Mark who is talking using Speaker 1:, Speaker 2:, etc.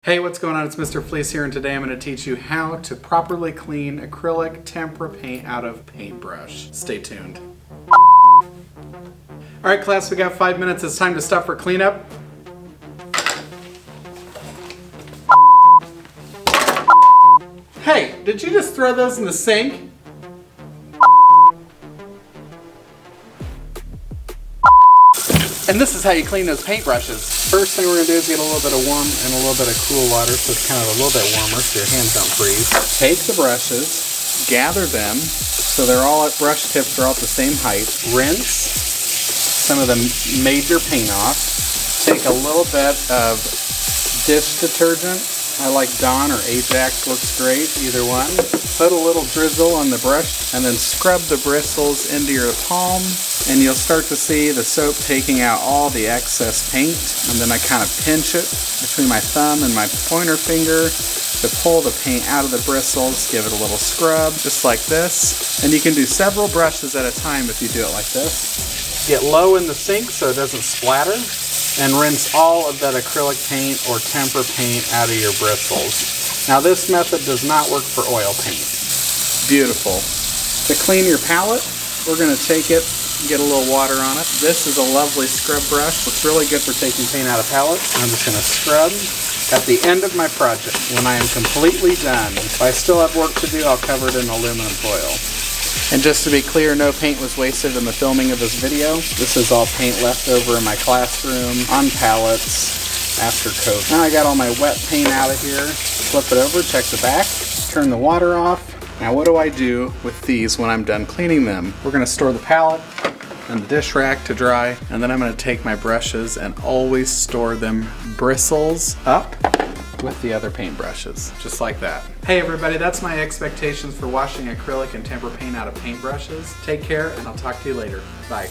Speaker 1: Hey, what's going on? It's Mr. Fleece here, and today I'm going to teach you how to properly clean acrylic tempera paint out of paintbrush. Stay tuned. Alright class, we got 5 minutes. It's time to stop for cleanup. Hey, did you just throw those in the sink? And this is how you clean those paintbrushes. First thing we're going to do is get a little bit of warm and a little bit of cool water so it's kind of a little bit warmer so your hands don't freeze. Take the brushes, gather them so they're all at brush tips are all at the same height. Rinse some of the major paint off. Take a little bit of dish detergent. I like Dawn or Ajax, works great, either one. Put a little drizzle on the brush and then scrub the bristles into your palm, and you'll start to see the soap taking out all the excess paint. And then I kind of pinch it between my thumb and my pointer finger to pull the paint out of the bristles. Give it a little scrub, just like this. And you can do several brushes at a time if you do it like this. Get low in the sink so it doesn't splatter. And rinse all of that acrylic paint or tempera paint out of your bristles. Now this method does not work for oil paint. Beautiful. To clean your palette, we're going to take it, get a little water on it. This is a lovely scrub brush. It's really good for taking paint out of palettes. I'm just going to scrub at the end of my project. When I am completely done, if I still have work to do, I'll cover it in aluminum foil. And just to be clear, no paint was wasted in the filming of this video. This is all paint left over in my classroom, on pallets, after COVID. Now I got all my wet paint out of here. Flip it over, check the back, turn the water off. Now what do I do with these when I'm done cleaning them? We're gonna store the palette and the dish rack to dry, and then I'm gonna take my brushes and always store them bristles up with the other paint brushes, just like that. Hey everybody, that's my expectations for washing acrylic and tempera paint out of paintbrushes. Take care, and I'll talk to you later. Bye.